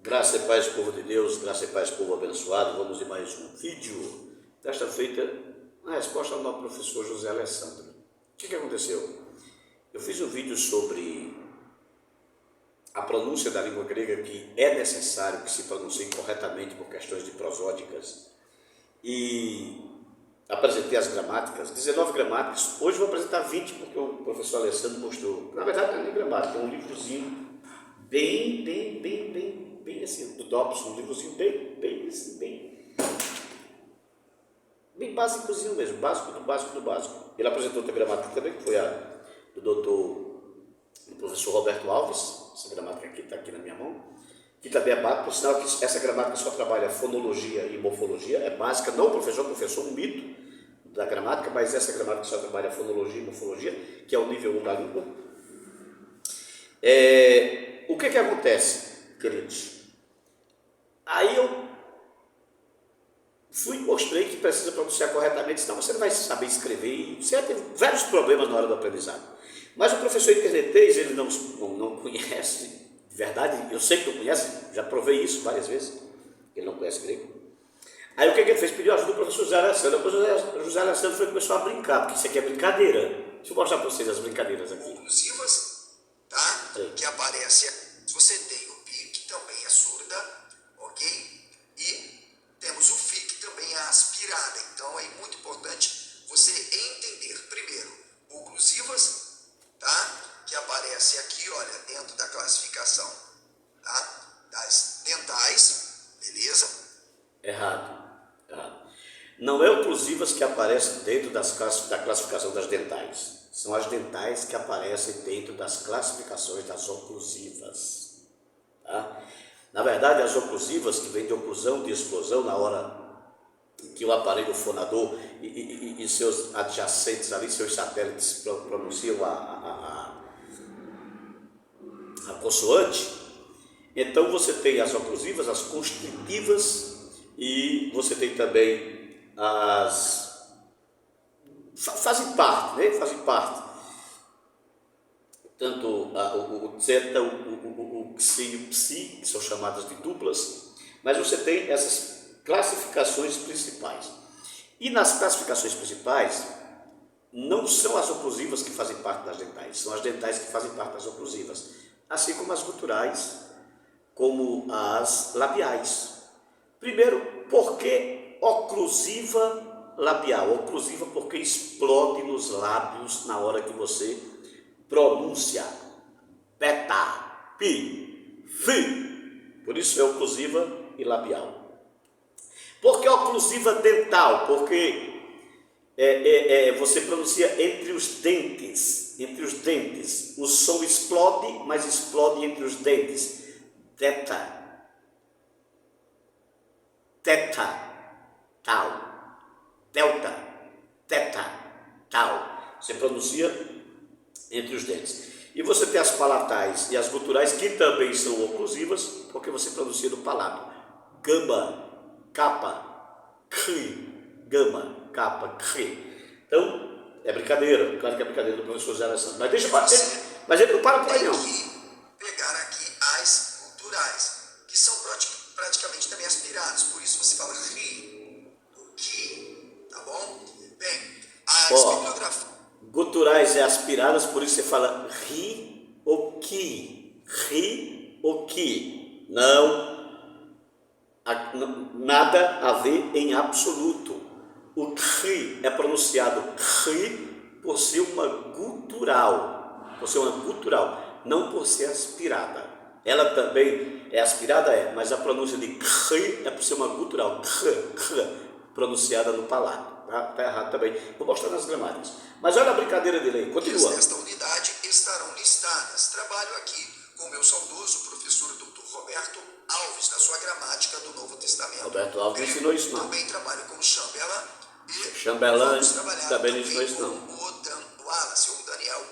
Graça e paz, povo de Deus, graça e paz, povo abençoado. Vamos em mais um vídeo. Desta feita, a resposta ao nosso professor José Alessandro. O que aconteceu? Eu fiz um vídeo sobre a pronúncia da língua grega, que é necessário que se pronuncie corretamente por questões de prosódicas, e apresentei as gramáticas, 19 gramáticas. Hoje vou apresentar 20, porque o professor Alessandro mostrou. Na verdade, não é nem gramática, é um livrozinho bem assim, do Dobson, um livrozinho bem básicozinho mesmo, básico do básico do básico. Ele apresentou outra gramática também, que foi a do professor Roberto Alves. Essa gramática aqui está aqui na minha mão, que também é básica, por sinal que essa gramática só trabalha fonologia e morfologia, é básica, não o professor, um mito da gramática, mas essa gramática só trabalha fonologia e morfologia, que é o nível 1 da língua. O que acontece, queridos? Aí eu mostrei que precisa pronunciar corretamente, senão você não vai saber escrever, e você vai ter vários problemas na hora do aprendizado. Mas o professor internetês, ele não conhece, de verdade, eu sei que não conhece, já provei isso várias vezes, ele não conhece grego. Aí o que ele fez? Pediu ajuda do professor José Alessandro. O José Alessandro começou a brincar, porque isso aqui é brincadeira. Deixa eu mostrar para vocês as brincadeiras aqui. Inclusivas, tá? Sim. Que aparece, você tem o pi, que também é surda, ok? E temos o fi, que também é aspirada. Então é muito importante você entender, primeiro, oclusivas, tá? Que aparece aqui, olha, dentro da classificação, tá? Das dentais, beleza? Errado. Não é oclusivas que aparecem dentro da classificação das dentais. São as dentais que aparecem dentro das classificações das oclusivas. Tá? Na verdade, as oclusivas, que vêm de oclusão, de explosão, na hora que o aparelho fonador e seus adjacentes ali, seus satélites pronunciam a consoante. Então você tem as oclusivas, as constritivas, e você tem também as... fazem parte, né? Fazem parte. Tanto o zeta, o xi e o psi, que são chamadas de duplas, mas você tem essas classificações principais. E nas classificações principais, não são as oclusivas que fazem parte das dentais, são as dentais que fazem parte das oclusivas, assim como as guturais, como as labiais. Primeiro, por que oclusiva labial? Oclusiva porque explode nos lábios na hora que você pronuncia. Beta, pi, fi. Por isso é oclusiva e labial. Por que oclusiva dental? Porque você pronuncia entre os dentes. Entre os dentes. O som explode, mas explode entre os dentes. Teta, tal, delta, teta, tal. Você pronuncia entre os dentes. E você tem as palatais e as guturais, que também são oclusivas, porque você pronuncia no palato. Gama, capa, cri, gama, capa, cri. Então, é brincadeira, claro que é brincadeira do professor José Alessandro. Mas deixa eu bater, mas ele não para por aí não. Tem que pegar aqui as culturais, que são praticamente também aspiradas, por isso você fala ri, o ki, tá bom? Bem, as bibliografia. Guturais é aspiradas, por isso você fala ri ou ki. Ri ou ki. Não, nada a ver em absoluto. O ri é pronunciado ri por ser uma gutural. Por ser uma gutural, não por ser aspirada. Ela também é aspirada, mas a pronúncia de ri é por ser uma gutural. Pronunciada no palato. Está errado também. Vou mostrar nas gramáticas. Mas olha a brincadeira dele aí. Continua. Nesta unidade estarão listadas. Trabalho aqui com o meu saudoso professor Dr. Roberto Alves, na sua gramática do Novo Testamento. Roberto Alves não ensinou isso não. Também trabalho com Chambellan. Chambellan também não ensinou isso não. O Wallace, ou Daniel.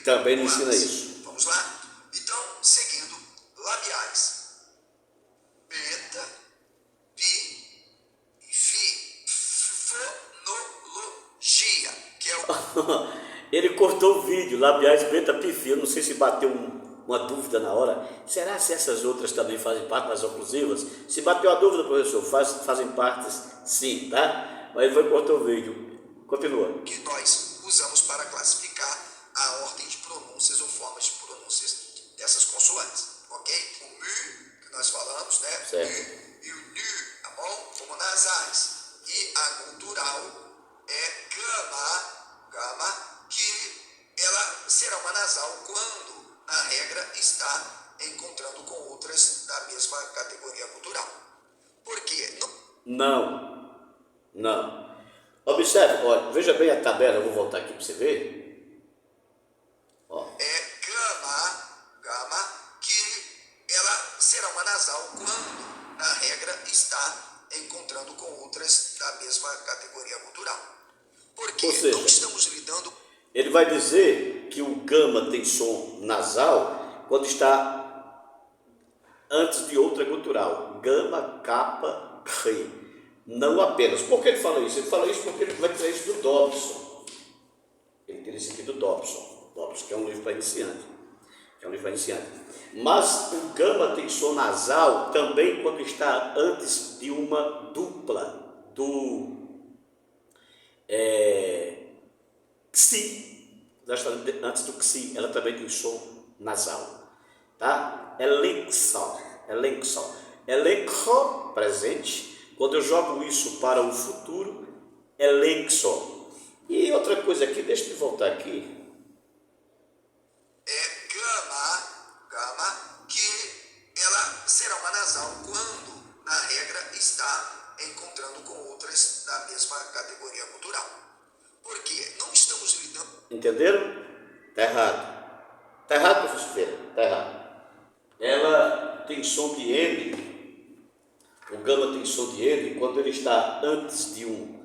Também não ensina isso. Vamos lá? Então, seguindo, labiais. Beta, pi e fi. Fonologia, que é o... Ele cortou o vídeo, labiais, beta, pi, fi. Eu não sei se bateu uma dúvida na hora, será se essas outras também fazem parte das oclusivas? Se bateu a dúvida, professor, fazem parte sim, tá? Mas vai cortar o vídeo. Continua. Que nós usamos para classificar a ordem de pronúncias ou formas de pronúncias dessas consoantes, ok? O mu, que nós falamos, né? Certo. Mu e o nu, tá bom? Como nasais. E a gutural é gama, que ela será uma nasal quando, na regra, está encontrando com outras da mesma categoria gutural. Por quê? Não. Observe, olha, veja bem a tabela, eu vou voltar aqui para você ver. Ó. É gama, que ela será uma nasal quando, na regra, está encontrando com outras da mesma categoria gutural. Porque Ou seja, não estamos lidando... Ele vai dizer que o gama tem som nasal quando está antes de outra gutural. Gama, capa, ri. Não apenas. Por que ele fala isso? Ele fala isso porque ele vai tirar isso do Dobson. Ele tira isso aqui do Dobson. Dobson, que é um livro para iniciante. Mas o gama tem som nasal também quando está antes de uma dupla do xi. Antes do xi, ela também tem som nasal. Tá? Elenxo, presente. Quando eu jogo isso para o futuro, elenxo. E outra coisa aqui, deixa eu voltar aqui. É gama, que ela será uma nasal quando, na regra, está encontrando com outras da mesma categoria cultural. Porque não estamos lidando... Entenderam? Tá errado. Tá errado, professor Feira? Tá errado. Ela tem som de N, o gama tem som de N quando ele está antes de um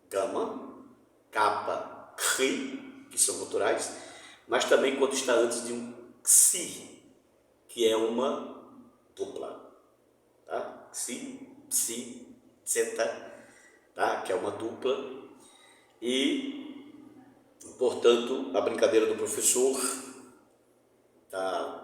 gama, capa, ri, que são guturais, mas também quando está antes de um xi, que é uma dupla. Tá? Xi, psi, zeta, tá? Que é uma dupla. E, portanto, a brincadeira do professor tá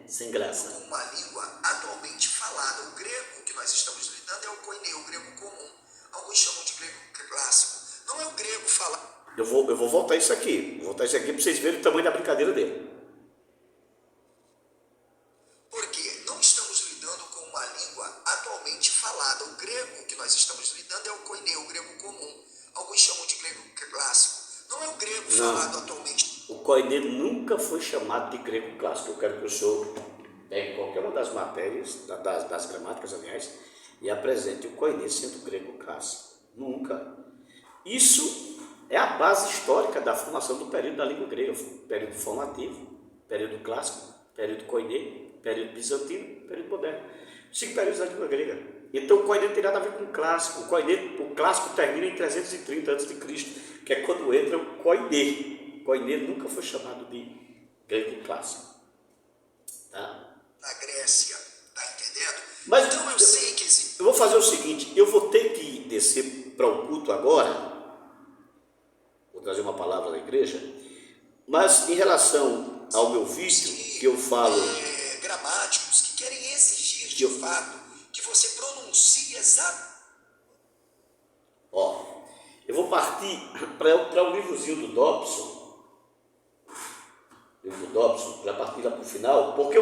sem graça. Com uma língua atualmente falada. O grego que nós estamos lidando é o koiné, o grego comum. Alguns chamam de grego clássico. Não é o grego falado. Eu vou voltar isso aqui. Vou voltar isso aqui para vocês verem o tamanho da brincadeira dele. Porque não estamos lidando com uma língua atualmente falada. O grego que nós estamos lidando é o koiné, o grego comum. Alguns chamam de grego clássico. Não é o grego falado atualmente. O koiné nunca foi chamado de grego clássico. Eu quero que o senhor pegue qualquer uma das matérias, das gramáticas, aliás, e apresente o koiné sendo grego clássico. Nunca. Isso é a base histórica da formação do período da língua grega. Período formativo, período clássico, período koiné, período bizantino, período moderno. 5 períodos da língua grega. Então o koiné não tem nada a ver com o clássico. O clássico termina em 330 a.C., que é quando entra o koiné. Koiné nunca foi chamado de grego clássico. Tá? Na Grécia, tá entendendo? Mas então eu sei que eu vou fazer o seguinte, eu vou ter que descer para o culto agora, vou trazer uma palavra da igreja, mas em relação ao meu vídeo, que eu falo... gramáticos que querem exigir de fato que você pronuncie exatamente... Ó, eu vou partir para o livrozinho do Dobson, já partir lá para o final, porque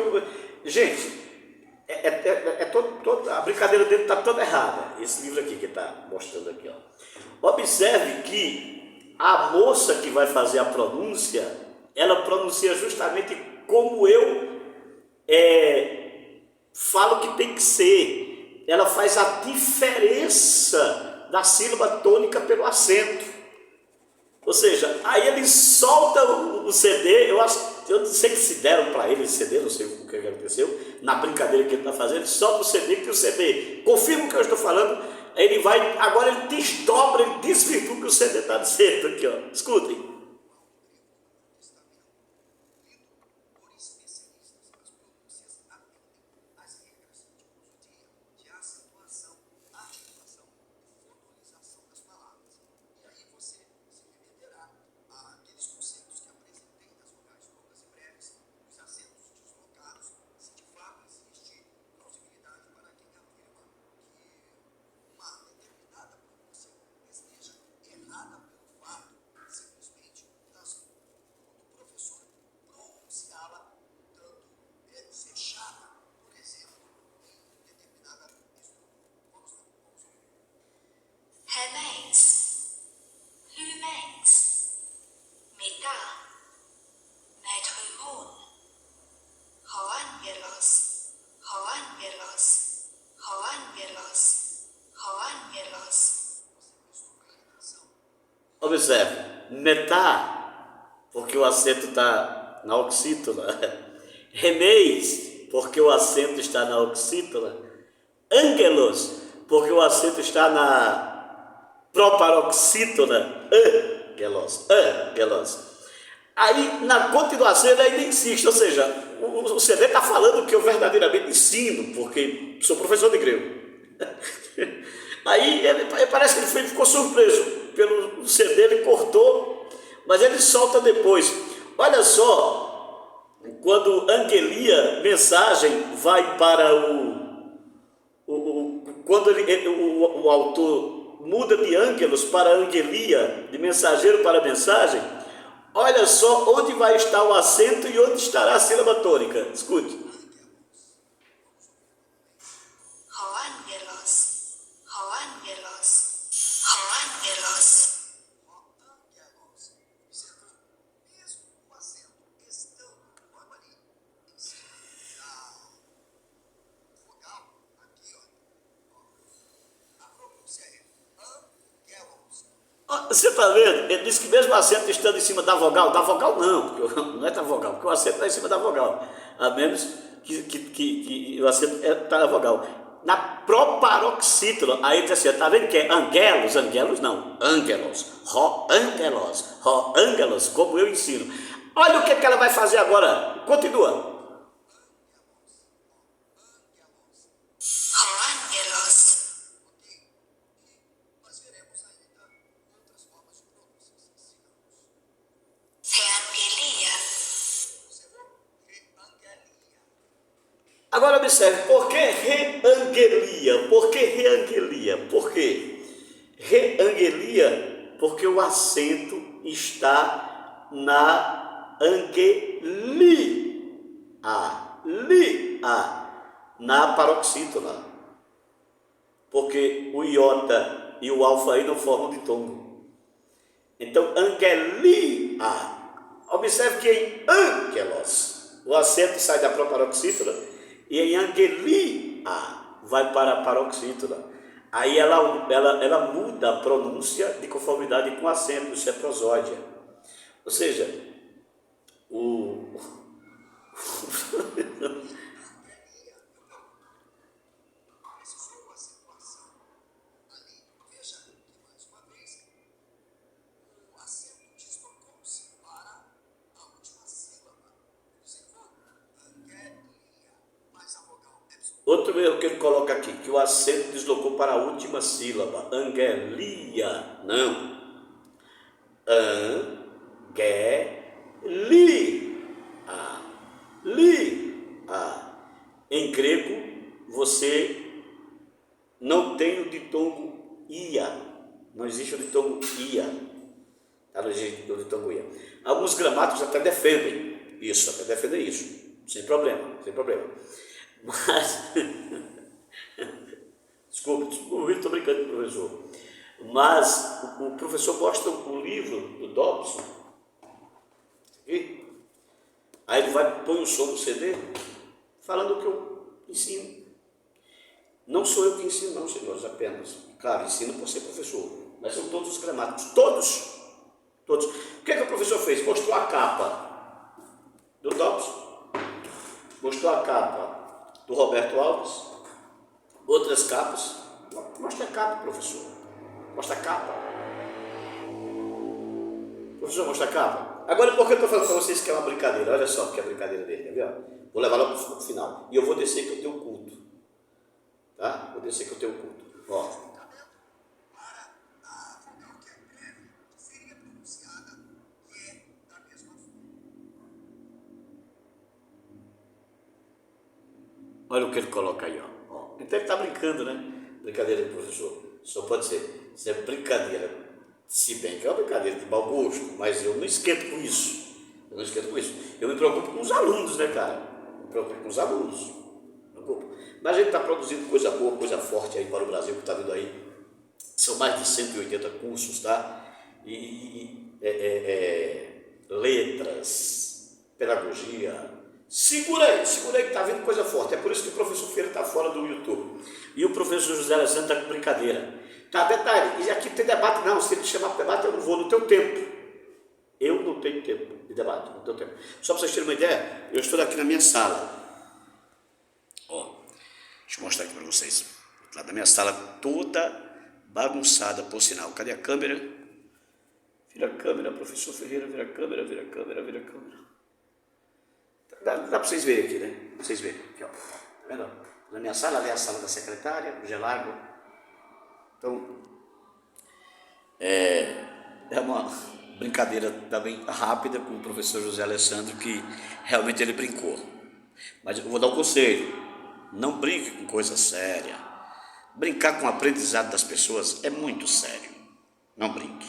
gente, a brincadeira dele está toda errada, esse livro aqui que está mostrando aqui, ó. Observe que a moça que vai fazer a pronúncia, ela pronuncia justamente como eu falo que tem que ser, ela faz a diferença da sílaba tônica pelo acento. Ou seja, aí ele solta o CD, eu não sei que se deram para ele esse CD, não sei o que aconteceu, na brincadeira que ele está fazendo, ele solta o CD, que o CD confirma o que eu estou falando, ele vai, agora ele desdobra, ele desvirtua o que o CD está dizendo aqui, ó. Escutem. Observe, metá, porque o acento está na oxítona. Remeis, porque o acento está na oxítona. Ângelos, porque o acento está na proparoxítona. Ângelos. Aí, na continuação, ele ainda insiste, ou seja, o CD está falando o que eu verdadeiramente ensino, porque sou professor de grego. Aí, parece que ele ficou surpreso pelo CD, ele cortou, mas ele solta depois. Olha só, quando Angelia, mensagem, vai para quando o autor muda de ângelos para Angelia, de mensageiro para mensagem, olha só onde vai estar o acento e onde estará a sílaba tônica. Escute. Você está vendo? Ele disse que mesmo o acento estando em cima da vogal não, não é da vogal, porque o acento está em cima da vogal, a menos que o acento está na vogal. Na proparoxítona, aí ele diz assim, está vendo que é angelos não, ângelos, ângelos, como eu ensino. Olha o que ela vai fazer agora, continua. Agora observe, por que reangelia? Por que reangelia? Por quê? Reangelia, porque o acento está na na paroxítona. Porque o iota e o alfa aí não formam ditongo. Então, angelia. Observe que em angelos, o acento sai da proparoxítona, e em angelia vai para a paroxítona. Aí ela muda a pronúncia de conformidade com o acento, isso é prosódia. Ou seja, outro erro que ele coloca aqui, que o acento deslocou para a última sílaba, angelia, não, em grego você não tem o ditongo ia, não existe o ditongo ia, tá? Não existe o ditongo ia. Alguns gramáticos até defendem isso, sem problema. Mas, desculpe, estou brincando com o professor. Mas o professor mostra o livro do Dobson, e aí ele põe o som do CD, falando o que eu ensino. Não sou eu que ensino, não, senhores, apenas. Claro, ensino por ser professor, mas são todos os gramáticos, todos. O que o professor fez? Mostrou a capa do Dobson, mostrou a capa do Roberto Alves, outras capas. Mostra a capa, professor. Mostra a capa. Professor, mostra a capa. Agora, por que eu estou falando para vocês que é uma brincadeira? Olha só que é a brincadeira dele, quer ver? Vou levar lá para o final. E eu vou descer que eu tenho culto. Tá? Vou descer que eu tenho culto. Ó. Olha o que ele coloca aí, ó. Então ele está brincando, né? Brincadeira do professor. Só pode ser. Isso é brincadeira. Se bem que é uma brincadeira de mau gosto, mas eu não esquento com isso. Eu me preocupo com os alunos, né, cara? Me preocupo com os alunos. Mas a gente está produzindo coisa boa, coisa forte aí para o Brasil, que está vindo aí. São mais de 180 cursos, tá? Letras, pedagogia, Segura aí que tá vindo coisa forte. É por isso que o professor Ferreira está fora do YouTube. E o professor José Alessandro está com brincadeira. Tá, detalhe, e aqui não tem debate não. Se ele chamar para debate, eu não vou no teu tempo. Eu não tenho tempo de debate, não tenho tempo. Só para vocês terem uma ideia, eu estou aqui na minha sala. Ó, deixa eu mostrar aqui para vocês. Lá da minha sala toda bagunçada, por sinal. Cadê a câmera? Vira a câmera, professor Ferreira, vira a câmera, vira a câmera, vira a câmera. Dá para vocês verem aqui, né? Pra vocês verem. Aqui, ó. Tá vendo? Na minha sala, ali é a sala da secretária, o Gelargo. Então, é uma brincadeira também rápida com o professor José Alessandro, que realmente ele brincou. Mas eu vou dar um conselho: não brinque com coisa séria. Brincar com o aprendizado das pessoas é muito sério. Não brinque.